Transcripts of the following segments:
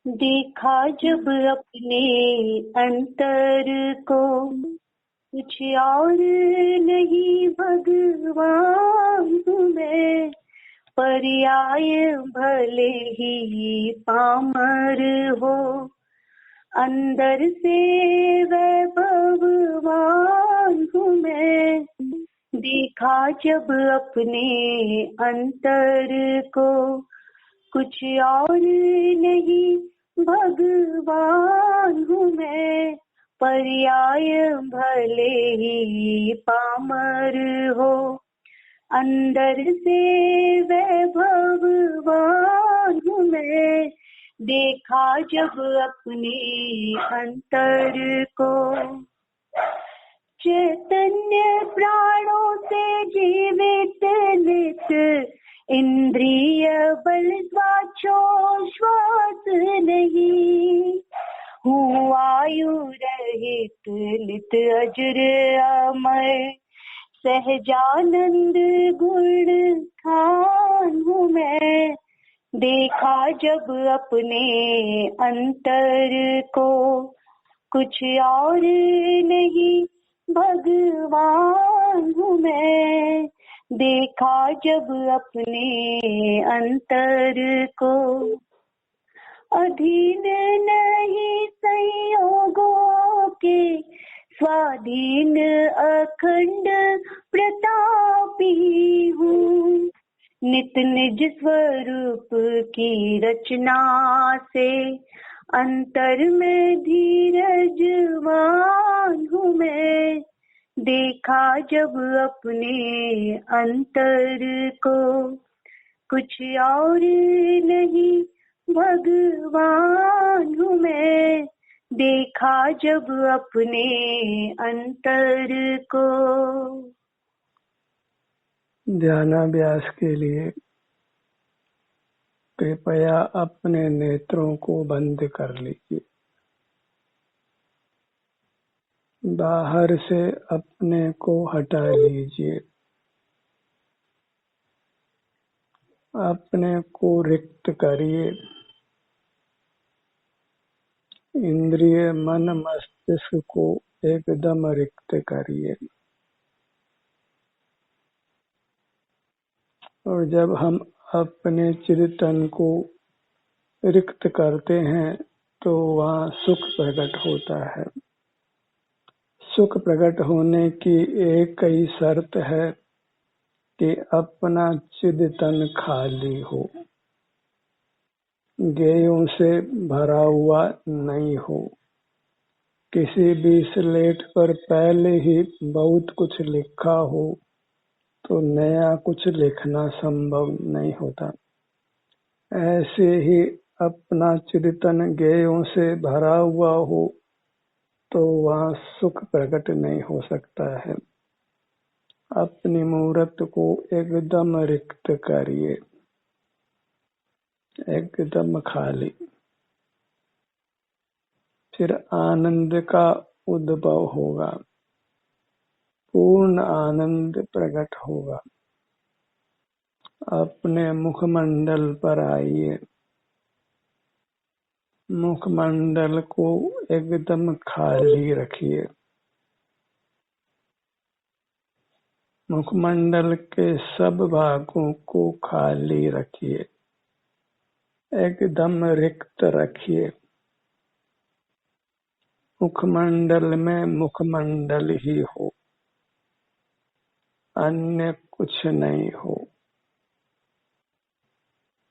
देखा जब अपने अंतर को, कुछ और नहीं भगवान मैं, पर्याय भले ही पामर हो, अंदर से वैभववान हूँ मैं। देखा जब अपने अंतर को, कुछ और नहीं भगवान हूँ मैं, पर्याय भले ही पामर हो, अंदर से वैभववान हूँ मैं। देखा जब अपने अंतर को, चैतन्य प्राणों से जीवित नित, इंद्रिय बल श्वास नहीं, हूँ आयु रहित लित अजर अमर, सहजानंद गुण खान हूँ मैं। देखा जब अपने अंतर को, कुछ और नहीं भगवान हूँ मैं। देखा जब अपने अंतर को, अधीन नहीं संयोगों के, स्वाधीन अखंड प्रतापी हूँ, नित निज स्वरूप की रचना से, अंतर में धीरजवान हूँ मैं। देखा जब अपने अंतर को, कुछ और नहीं भगवान हूँ मैं। देखा जब अपने अंतर को। ध्यानाभ्यास के लिए कृपया अपने नेत्रों को बंद कर लीजिए। बाहर से अपने को हटा लीजिए। अपने को रिक्त करिए। इंद्रिय मन मस्तिष्क को एकदम रिक्त करिए। और जब हम अपने चिंतन को रिक्त करते हैं तो वहाँ सुख प्रकट होता है। सुख प्रकट होने की एक ही शर्त है कि अपना चिंतन खाली हो, गेयों से भरा हुआ नहीं हो। किसी भी स्लेट पर पहले ही बहुत कुछ लिखा हो तो नया कुछ लिखना संभव नहीं होता। ऐसे ही अपना चिंतन गेयों से भरा हुआ हो तो वहाँ सुख प्रकट नहीं हो सकता है। अपनी मूर्त को एकदम रिक्त करिए, एकदम खाली। फिर आनंद का उद्भव होगा, पूर्ण आनंद प्रकट होगा। अपने मुखमंडल पर आइए। मुखमंडल को एकदम खाली रखिए। मुखमंडल के सब भागों को खाली रखिए, एकदम रिक्त रखिए। मुखमंडल में मुखमंडल ही हो, अन्य कुछ नहीं हो।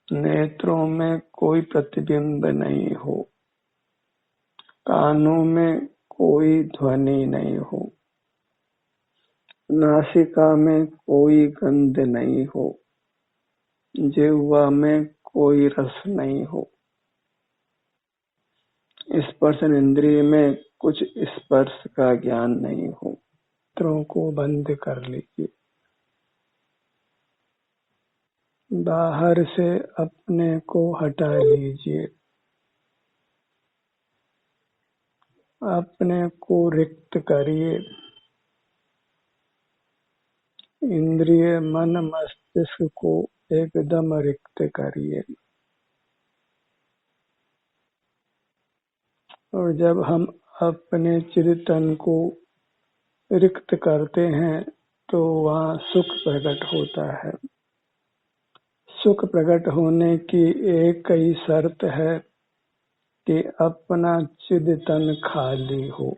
नेत्रों में कोई प्रतिबिंब नहीं हो, कानों में कोई ध्वनि नहीं हो, नासिका में कोई गंध नहीं हो, जिह्वा में कोई रस नहीं हो, स्पर्श इंद्रिय में कुछ स्पर्श का ज्ञान नहीं हो। नेत्रों को बंद कर लीजिए। बाहर से अपने को हटा लीजिए। अपने को रिक्त करिए। इंद्रिय मन मस्तिष्क को एकदम रिक्त करिए। और जब हम अपने चिंतन को रिक्त करते हैं तो वहाँ सुख प्रकट होता है। सुख प्रकट होने की एक ही शर्त है कि अपना चिंतन खाली हो,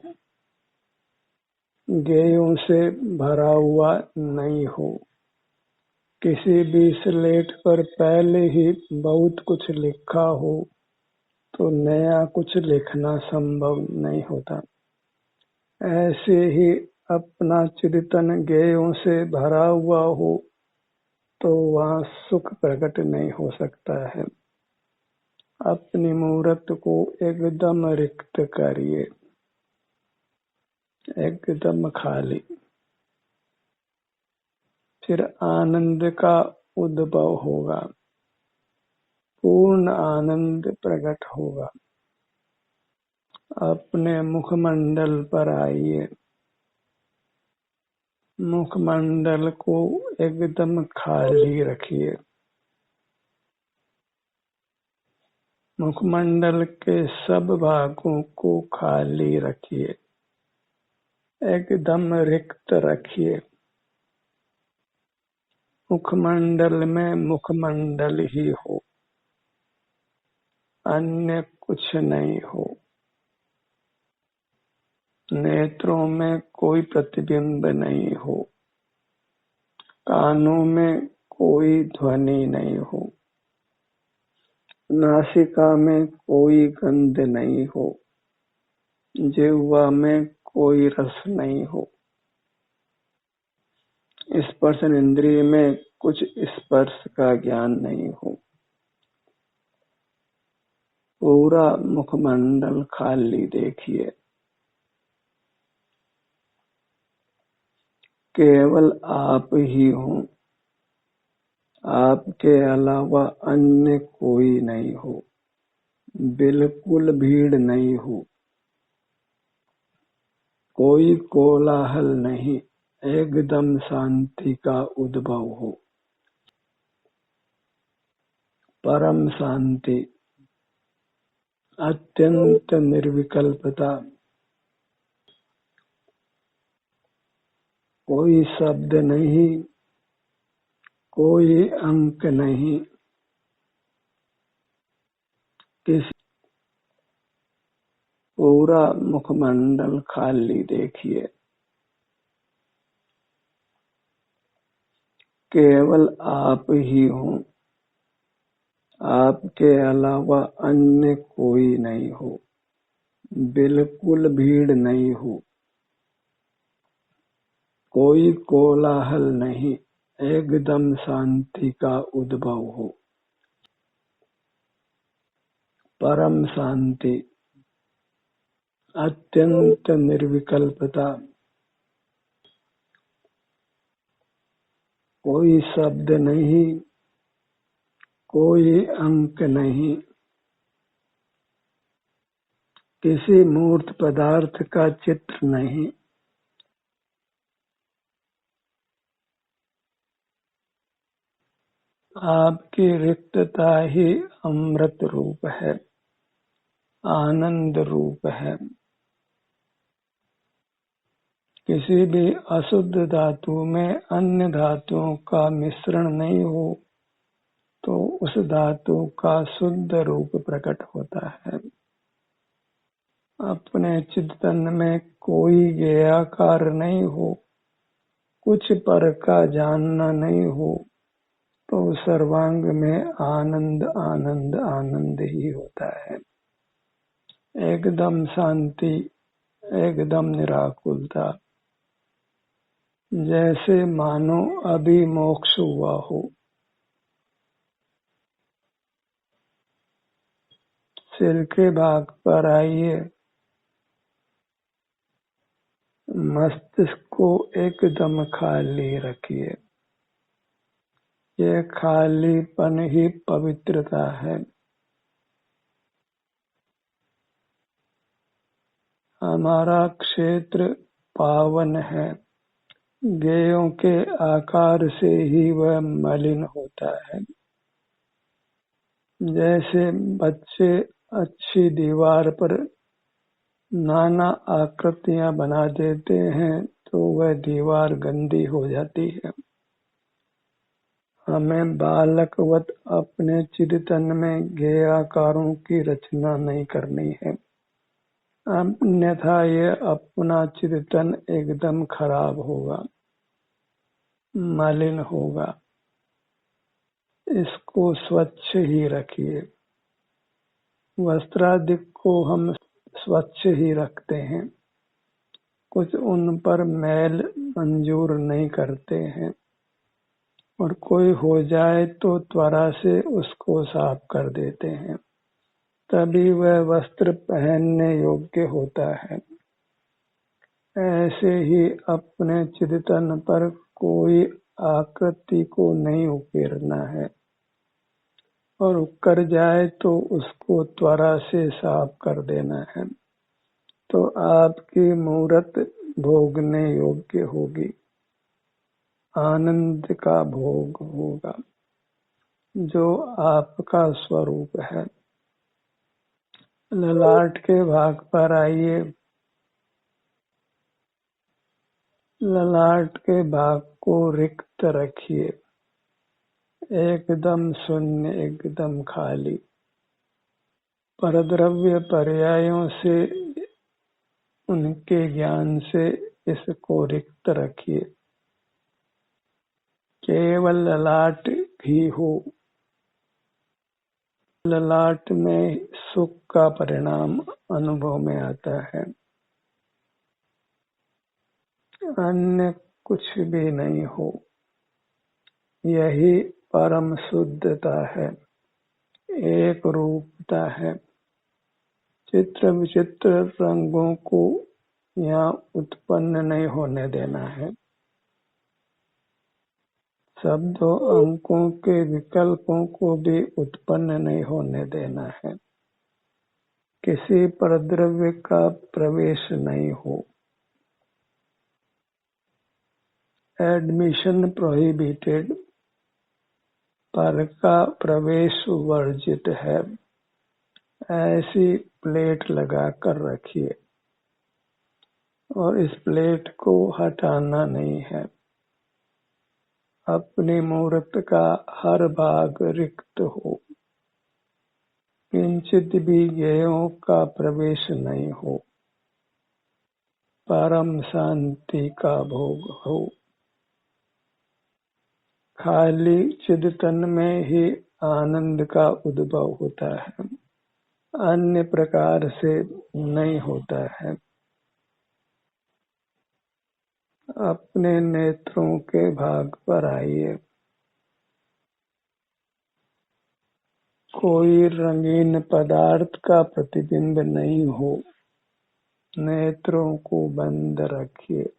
गेयों से भरा हुआ नहीं हो। किसी भी स्लेट पर पहले ही बहुत कुछ लिखा हो तो नया कुछ लिखना संभव नहीं होता। ऐसे ही अपना चिंतन गेयों से भरा हुआ हो तो वहाँ सुख प्रकट नहीं हो सकता है। अपनी मूर्त को एकदम रिक्त करिए, एकदम खाली, फिर आनंद का उद्भव होगा, पूर्ण आनंद प्रकट होगा। अपने मुखमंडल पर आइए, मुखमंडल को एकदम खाली रखिए। मुखमंडल के सब भागों को खाली रखिए, एकदम रिक्त रखिए। मुखमंडल में मुखमंडल ही हो, अन्य कुछ नहीं हो। नेत्रों में कोई प्रतिबिंब नहीं हो, कानों में कोई ध्वनि नहीं हो, नासिका में कोई गंध नहीं हो, जिह्वा में कोई रस नहीं हो, स्पर्श इंद्रिय में कुछ स्पर्श का ज्ञान नहीं हो। पूरा मुखमंडल खाली देखिए, केवल आप ही हो, आपके अलावा अन्य कोई नहीं हो, बिल्कुल भीड़ नहीं हो, कोई कोलाहल नहीं, एकदम शांति का उद्भव हो, परम शांति, अत्यंत निर्विकल्पता। कोई शब्द नहीं, कोई अंक नहीं, किसी पूरा मुखमंडल खाली देखिए, केवल आप ही हो, आपके अलावा अन्य कोई नहीं हो, बिल्कुल भीड़ नहीं हो, कोई कोलाहल नहीं, एकदम शांति का उद्भव हो, परम शांति, अत्यंत निर्विकल्पता। कोई शब्द नहीं, कोई अंक नहीं, किसी मूर्त पदार्थ का चित्र नहीं, आपकी रिक्तता ही अमृत रूप है, आनंद रूप है। किसी भी अशुद्ध धातु में अन्य धातुओं का मिश्रण नहीं हो तो उस धातु का शुद्ध रूप प्रकट होता है। अपने चिंतन में कोई ज्ञेयाकार नहीं हो, कुछ पर का जानना नहीं हो तो सर्वांग में आनंद आनंद आनंद ही होता है। एकदम शांति, एकदम निराकुलता, जैसे मानो अभी मोक्ष हुआ हो। सिर के भाग पर आइए, मस्तिष्क को एकदम खाली रखिए। यह खालीपन ही पवित्रता है। हमारा क्षेत्र पावन है, गेयों के आकार से ही वह मलिन होता है। जैसे बच्चे अच्छी दीवार पर नाना आकृतियां बना देते हैं तो वह दीवार गंदी हो जाती है। हमें बालकवत अपने चिंतन में गेय आकारों की रचना नहीं करनी है, अन्यथा यह अपना चिंतन एकदम खराब होगा, मलिन होगा। इसको स्वच्छ ही रखिए। वस्त्रादि को हम स्वच्छ ही रखते हैं, कुछ उन पर मैल मंजूर नहीं करते हैं, और कोई हो जाए तो त्वरा से उसको साफ कर देते हैं, तभी वह वस्त्र पहनने योग्य होता है। ऐसे ही अपने चिंतन पर कोई आकृति को नहीं उकेरना है, और उकर जाए तो उसको त्वरा से साफ कर देना है, तो आपकी मूरत भोगने योग्य होगी, आनंद का भोग होगा, जो आपका स्वरूप है। ललाट के भाग पर आइए। ललाट के भाग को रिक्त रखिए, एकदम शून्य, एकदम खाली। परद्रव्य पर्यायों से, उनके ज्ञान से इसको रिक्त रखिए। केवल ललाट भी हो। ललाट में सुख का परिणाम अनुभव में आता है, अन्य कुछ भी नहीं हो। यही परम शुद्धता है, एक रूपता है। चित्र विचित्र रंगों को यहाँ उत्पन्न नहीं होने देना है। शब्दों अंकों के विकल्पों को भी उत्पन्न नहीं होने देना है। किसी परद्रव्य का प्रवेश नहीं हो। एडमिशन प्रोहिबिटेड, पर का प्रवेश वर्जित है। ऐसी प्लेट लगा कर रखिए, और इस प्लेट को हटाना नहीं है। अपनी मूर्त का हर भाग रिक्त हो, किंचित भी गेयों का प्रवेश नहीं हो, परम शांति का भोग हो। खाली चिंतन में ही आनंद का उद्भव होता है, अन्य प्रकार से नहीं होता है। अपने नेत्रों के भाग पर आइए। कोई रंगीन पदार्थ का प्रतिबिंब नहीं हो। नेत्रों को बंद रखिए।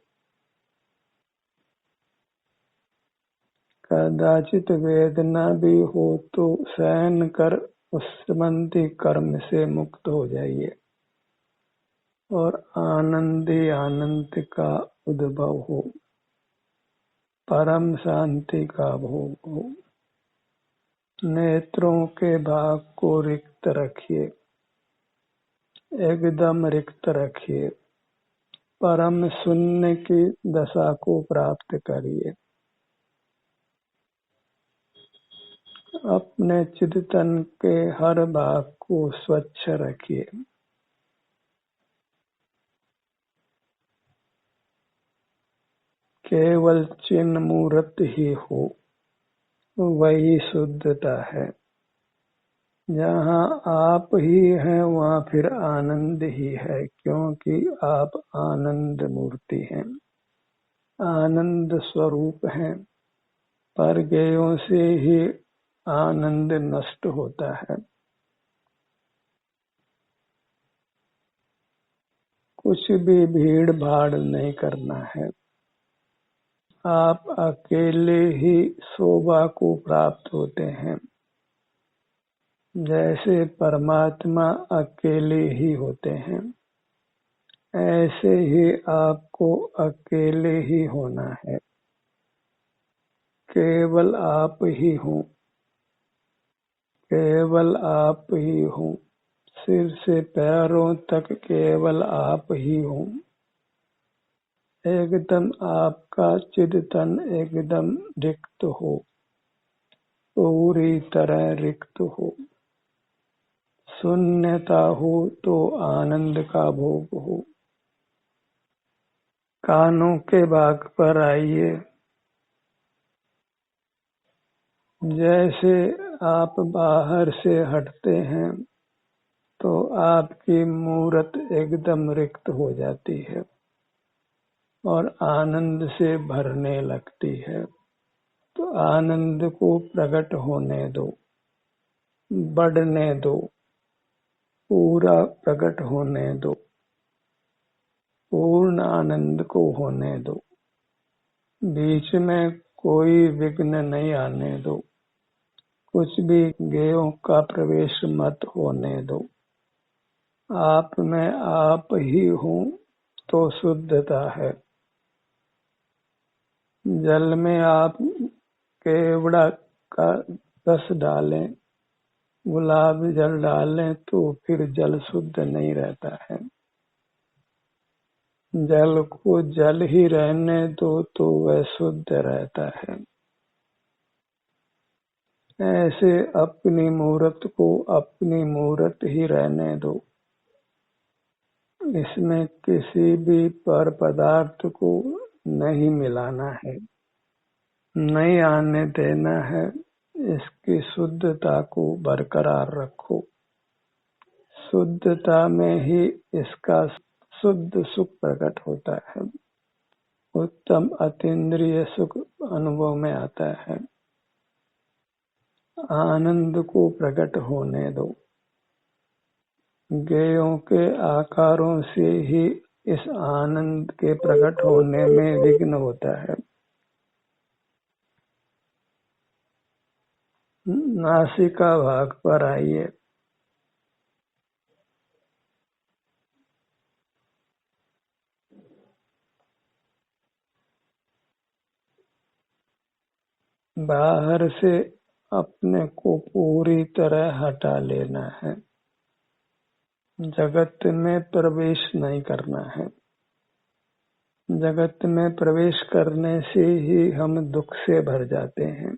कदाचित वेदना भी हो तो सहन कर उस संबंधी कर्म से मुक्त हो जाइए, और आनंद ही आनंद का उद्भव हो, परम शांति का भोग हो। नेत्रों के भाग को रिक्त रखिए, एकदम रिक्त रखिए। परम शून्य की दशा को प्राप्त करिए। अपने चिंतन के हर भाग को स्वच्छ रखिए। केवल चिन्ह मूर्त ही हो, वही शुद्धता है। जहाँ आप ही हैं वहाँ फिर आनंद ही है, क्योंकि आप आनंद मूर्ति हैं, आनंद स्वरूप हैं। पर गेयों से ही आनंद नष्ट होता है। कुछ भी भीड़ भाड़ नहीं करना है। आप अकेले ही शोभा को प्राप्त होते हैं, जैसे परमात्मा अकेले ही होते हैं, ऐसे ही आपको अकेले ही होना है। केवल आप ही हो, केवल आप ही हो। सिर से पैरों तक केवल आप ही हो। एकदम आपका चिदतन एकदम रिक्त हो, पूरी तरह रिक्त हो। शून्यता हो तो आनंद का भोग हो। कानों के भाग पर आइए। जैसे आप बाहर से हटते हैं तो आपकी मूरत एकदम रिक्त हो जाती है और आनंद से भरने लगती है। तो आनंद को प्रकट होने दो, बढ़ने दो, पूरा प्रकट होने दो, पूर्ण आनंद को होने दो। बीच में कोई विघ्न नहीं आने दो, कुछ भी गेयों का प्रवेश मत होने दो। आप में आप ही हूँ तो शुद्धता है। जल में आप केवड़ा का रस डालें, गुलाब जल डालें तो फिर जल शुद्ध नहीं रहता है। जल को जल ही रहने दो तो वह शुद्ध रहता है। ऐसे अपनी मूरत को अपनी मूरत ही रहने दो। इसमें किसी भी पर पदार्थ को नहीं मिलाना है, नहीं आने देना है। इसकी शुद्धता को बरकरार रखो। शुद्धता में ही इसका शुद्ध सुख प्रकट होता है। उत्तम अतीन्द्रिय सुख अनुभव में आता है। आनंद को प्रकट होने दो। गेयों के आकारों से ही इस आनंद के प्रकट होने में विघ्न होता है। नासिका भाग पर आइए। बाहर से अपने को पूरी तरह हटा लेना है। जगत में प्रवेश नहीं करना है। जगत में प्रवेश करने से ही हम दुख से भर जाते हैं।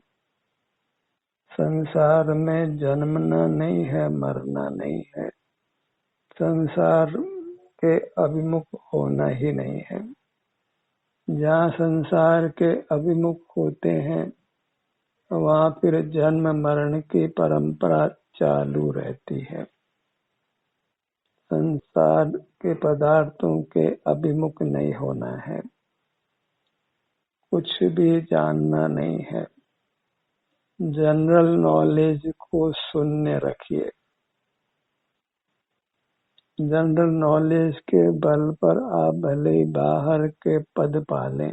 संसार में जन्मना नहीं है, मरना नहीं है। संसार के अभिमुख होना ही नहीं है। जहाँ संसार के अभिमुख होते हैं वहाँ फिर जन्म मरण की परंपरा चालू रहती है। संसार के पदार्थों के अभिमुख नहीं होना है। कुछ भी जानना नहीं है। जनरल नॉलेज को शून्य रखिए। जनरल नॉलेज के बल पर आप भले ही बाहर के पद पालें,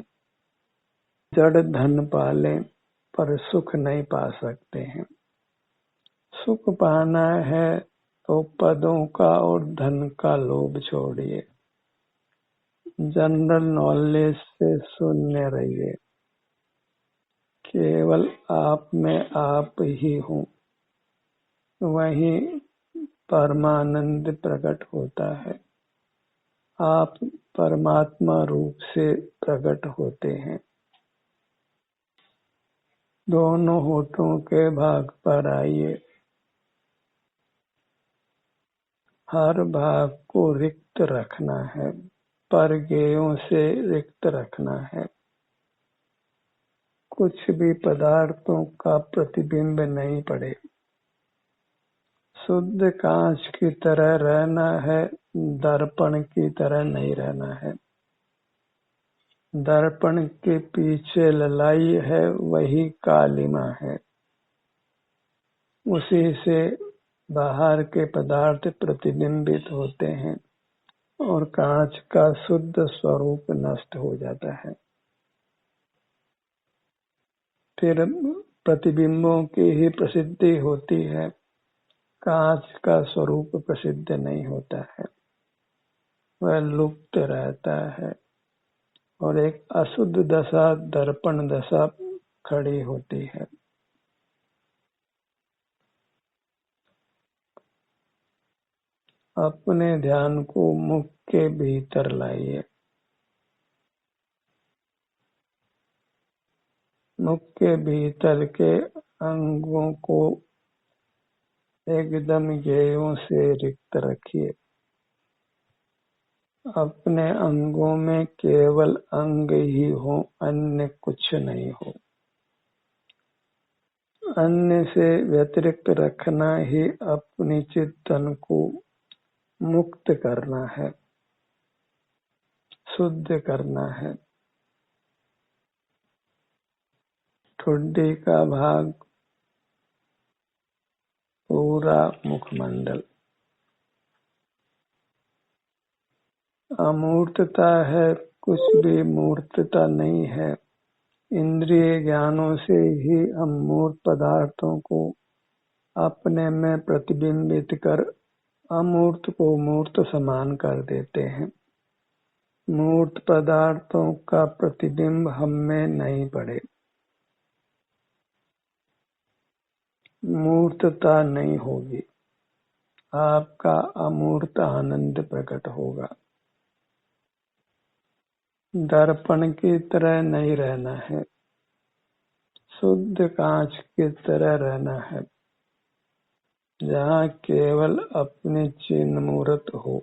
जड़ धन पालें, पर सुख नहीं पा सकते हैं। सुख पाना है तो पदों का और धन का लोभ छोड़िए। जनरल नॉलेज से शून्य रहिए। केवल आप में आप ही हूँ, वहीं परमानंद प्रकट होता है। आप परमात्मा रूप से प्रकट होते हैं। दोनों होठों के भाग पर आइए। हर भाग को रिक्त रखना है, पर गेयों से रिक्त रखना है। कुछ भी पदार्थों का प्रतिबिंब नहीं पड़े। शुद्ध कांच की तरह रहना है, दर्पण की तरह नहीं रहना है। दर्पण के पीछे ललाई है, वही कालिमा है। उसी से बाहर के पदार्थ प्रतिबिंबित होते हैं और कांच का शुद्ध स्वरूप नष्ट हो जाता है। फिर प्रतिबिंबों की ही प्रसिद्धि होती है, कांच का स्वरूप प्रसिद्ध नहीं होता है। वह लुप्त रहता है और एक अशुद्ध दशा, दर्पण दशा खड़ी होती है। अपने ध्यान को मुख के भीतर लाइए। मुख के भीतर के अंगों को एकदम ज्ञेयों से रिक्त रखिए। अपने अंगों में केवल अंग ही हो, अन्य कुछ नहीं हो। अन्य से व्यतिरिक्त रखना ही अपनी चिंतन को मुक्त करना है, शुद्ध करना है। ठुड्डी का भाग, पूरा मुखमंडल अमूर्तता है, कुछ भी मूर्तता नहीं है। इंद्रिय ज्ञानों से ही हम मूर्त पदार्थों को अपने में प्रतिबिंबित कर अमूर्त को मूर्त समान कर देते हैं। मूर्त पदार्थों का प्रतिबिंब हम में नहीं पड़े, मूर्तता नहीं होगी, आपका अमूर्त आनंद प्रकट होगा। दर्पण की तरह नहीं रहना है, शुद्ध कांच की तरह रहना है, जहाँ केवल अपने चिन्ह मूर्त हो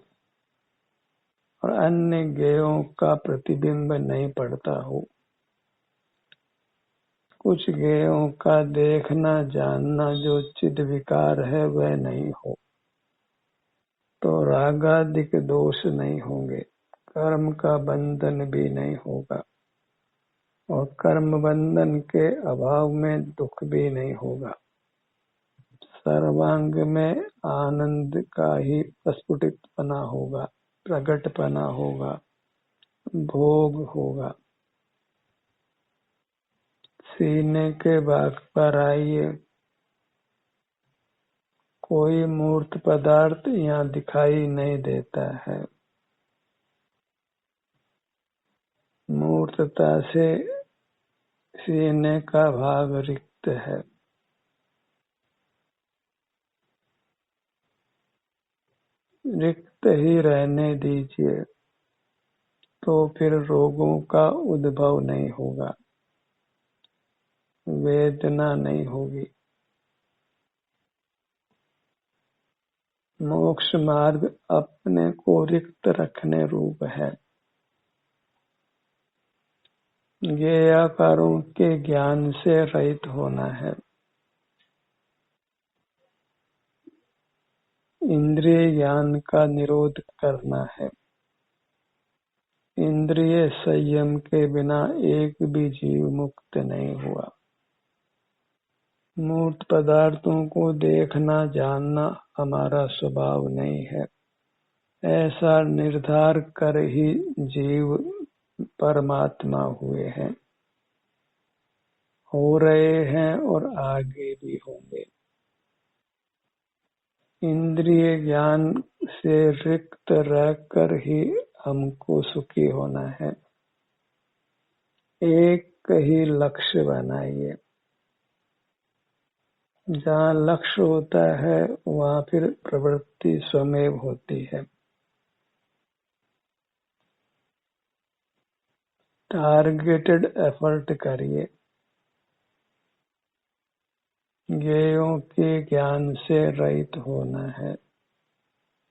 और अन्य ज्ञेयों का प्रतिबिंब नहीं पड़ता हो। कुछ ज्ञेयों का देखना जानना जो चिद विकार है वह नहीं हो, तो रागादिक दोष नहीं होंगे, कर्म का बंधन भी नहीं होगा और कर्म बंधन के अभाव में दुख भी नहीं होगा। सर्वांग में आनंद का ही प्रस्फुटितपना होगा, प्रकटपना होगा, भोग होगा। सीने के भाग पर आइए। कोई मूर्त पदार्थ यहाँ दिखाई नहीं देता है। मूर्तता से सीने का भाग रिक्त है। रिक्त ही रहने दीजिए, तो फिर रोगों का उद्भव नहीं होगा, वेदना नहीं होगी। मोक्ष मार्ग अपने को रिक्त रखने रूप है। ज्ञेयाकारों के ज्ञान से रहित होना है। इंद्रिय ज्ञान का निरोध करना है। इंद्रिय संयम के बिना एक भी जीव मुक्त नहीं हुआ। मूर्त पदार्थों को देखना जानना हमारा स्वभाव नहीं है। ऐसा निर्धार कर ही जीव परमात्मा हुए हैं, हो रहे हैं और आगे भी होंगे। इंद्रिय ज्ञान से रिक्त रहकर ही हमको सुखी होना है। एक ही लक्ष्य बनाइए। जहाँ लक्ष्य होता है वहाँ फिर प्रवृत्ति स्वमेव होती है। टारगेटेड एफर्ट करिए। ज्ञेयों के ज्ञान से रहित होना है।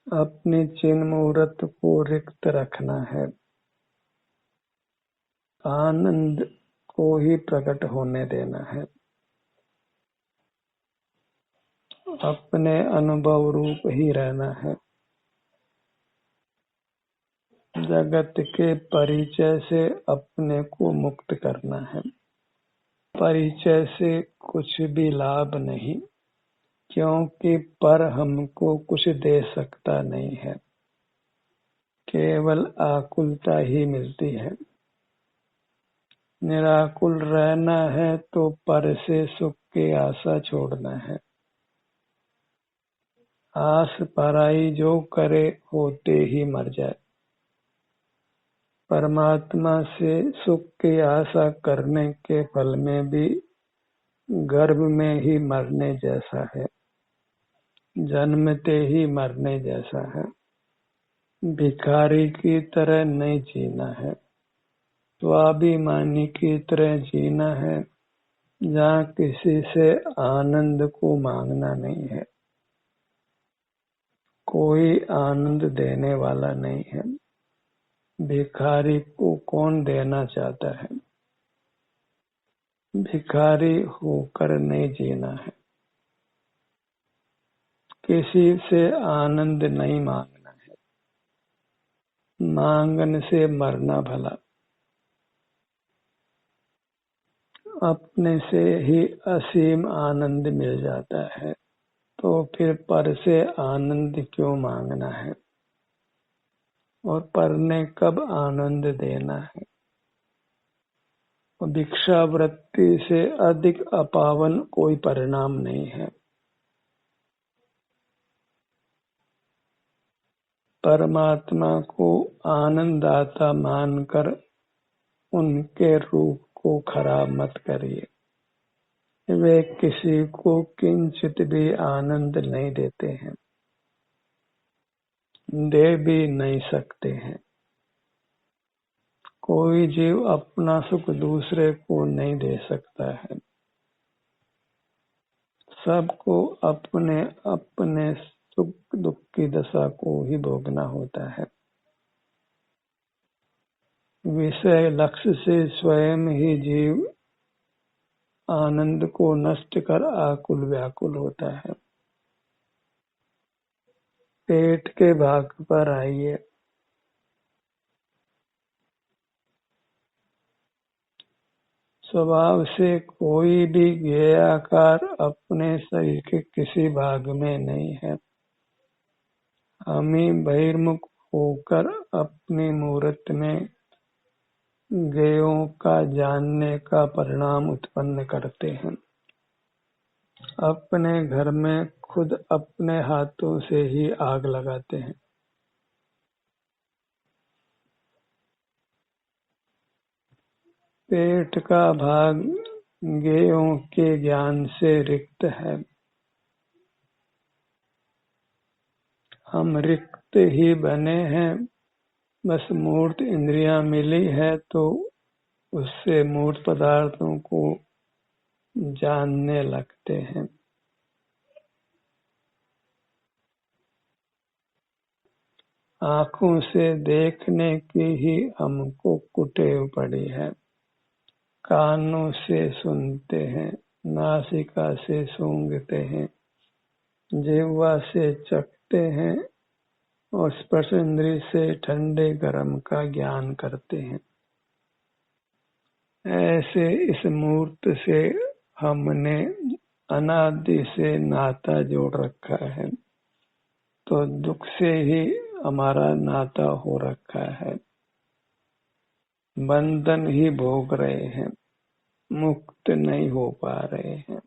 अपने चिन्ह मुहूर्त को रिक्त रखना है। आनंद को ही प्रकट होने देना है। अपने अनुभव रूप ही रहना है। जगत के परिचय से अपने को मुक्त करना है। परिचय से कुछ भी लाभ नहीं, क्योंकि पर हमको कुछ दे सकता नहीं है। केवल आकुलता ही मिलती है। निराकुल रहना है तो पर से सुख की आशा छोड़ना है। आस पराई जो करे होते ही मर जाए। परमात्मा से सुख की आशा करने के फल में भी गर्भ में ही मरने जैसा है। जन्मते ही मरने जैसा है। भिखारी की तरह नहीं जीना है, स्वाभिमानी की तरह जीना है, जहाँ किसी से आनंद को मांगना नहीं है। कोई आनंद देने वाला नहीं है। भिखारी को कौन देना चाहता है? भिखारी होकर नहीं जीना है। किसी से आनंद नहीं मांगना है, मांगने से मरना भला। अपने से ही असीम आनंद मिल जाता है, तो फिर पर से आनंद क्यों मांगना है? और पर ने कब आनंद देना है? भिक्षावृत्ति से अधिक अपावन कोई परिणाम नहीं है। परमात्मा को आनंददाता मानकर उनके रूप को खराब मत करिए। वे किसी को किंचित भी आनंद नहीं देते हैं, दे भी नहीं सकते हैं। कोई जीव अपना सुख दूसरे को नहीं दे सकता है। सबको अपने अपने सुख दुख की दशा को ही भोगना होता है। विषय लक्ष्य से स्वयं ही जीव आनंद को नष्ट कर आकुल व्याकुल होता है। पेट के भाग पर आइए। स्वभाव से कोई भी ज्ञेयाकार अपने शरीर के किसी भाग में नहीं है। हम ही बहिर्मुख होकर अपनी मूर्त में ज्ञेयों का जानने का परिणाम उत्पन्न करते हैं। अपने घर में खुद अपने हाथों से ही आग लगाते हैं। पेट का भाग ज्ञेयों के ज्ञान से रिक्त है। हम रिक्त ही बने हैं, बस मूर्त इंद्रियां मिली है तो उससे मूर्त पदार्थों को जानने लगते हैं। आँखों से देखने की ही हमको कुटेव पड़ी है। कानों से सुनते हैं, नासिका से सूंघते हैं, जिह्वा से चखते हैं और स्पर्श इंद्रिय से ठंडे गर्म का ज्ञान करते हैं। ऐसे इस मूर्त से हमने अनादि से नाता जोड़ रखा है, तो दुख से ही हमारा नाता हो रखा है। बंधन ही भोग रहे हैं, मुक्त नहीं हो पा रहे हैं।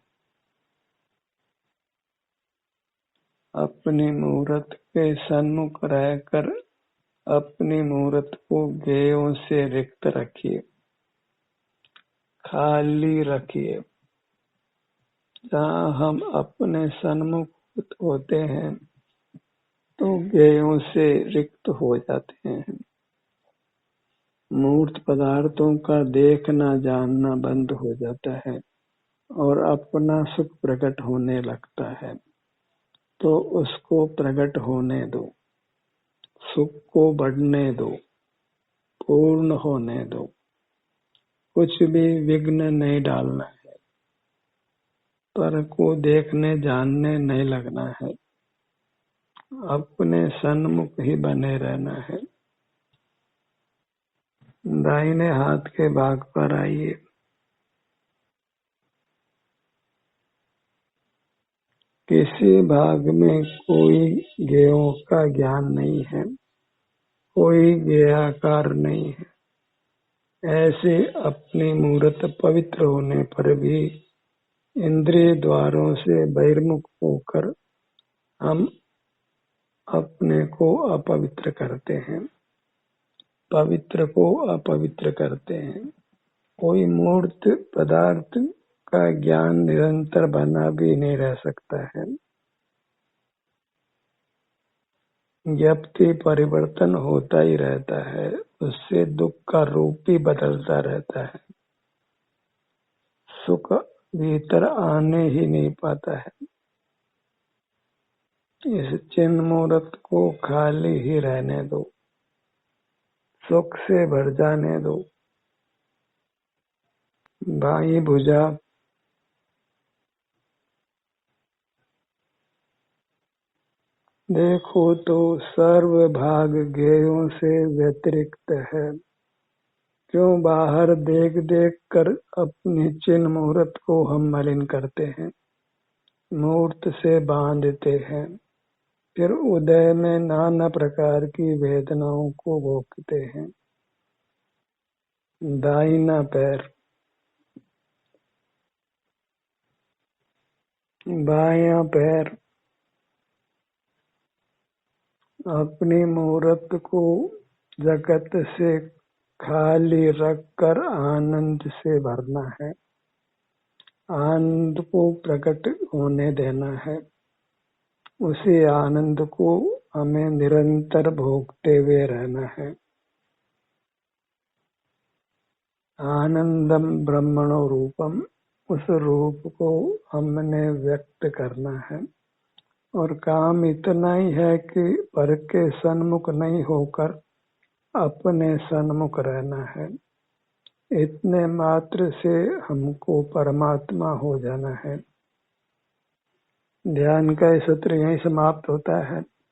अपनी मूर्त के सन्मुख रहकर अपनी मूर्त को ज्ञेयों से रिक्त रखिए, खाली रखिए। जहाँ हम अपने सन्मुख होते हैं तो ज्ञेयों से रिक्त हो जाते हैं। मूर्त पदार्थों का देखना जानना बंद हो जाता है और अपना सुख प्रकट होने लगता है, तो उसको प्रकट होने दो, सुख को बढ़ने दो, पूर्ण होने दो। कुछ भी विघ्न नहीं डालना है, पर को देखने जानने नहीं लगना है, अपने सन्मुख ही बने रहना है। दाहिने हाथ के भाग पर आइए। किसी भाग में कोई ज्ञेयों का ज्ञान नहीं है, कोई ज्ञेयाकार नहीं है। ऐसे अपनी मूर्त पवित्र होने पर भी इंद्रिय द्वारों से बहिर्मुख होकर हम अपने को अपवित्र करते हैं, पवित्र को अपवित्र करते हैं। कोई मूर्त पदार्थ का ज्ञान निरंतर बना भी नहीं रह सकता है। व्यक्ति परिवर्तन होता ही रहता है, उससे दुख का रूप भी बदलता रहता है। सुख भीतर आने ही नहीं पाता है। इस चिन्ह मूर्त को खाली ही रहने दो, सुख से भर जाने दो। बाईं भुजा देखो तो सर्वभाग ज्ञेयों से व्यतिरिक्त है। क्यों बाहर देख देख कर अपनी चिन्ह मूर्त को हम मलिन करते हैं, मूर्त से बांधते हैं, फिर उदय में नाना प्रकार की वेदनाओं को भोगते हैं। दाहिना पैर, बायां पैर, अपनी मूर्त को जगत से खाली रखकर आनंद से भरना है, आनंद को प्रकट होने देना है। उसी आनंद को हमें निरंतर भोगते हुए रहना है। आनंदम ब्रह्मणो रूपम, उस रूप को हमने व्यक्त करना है। और काम इतना ही है कि पर के सन्मुख नहीं होकर अपने सन्मुख रहना है। इतने मात्र से हमको परमात्मा हो जाना है। ध्यान का सत्र यहीं समाप्त होता है।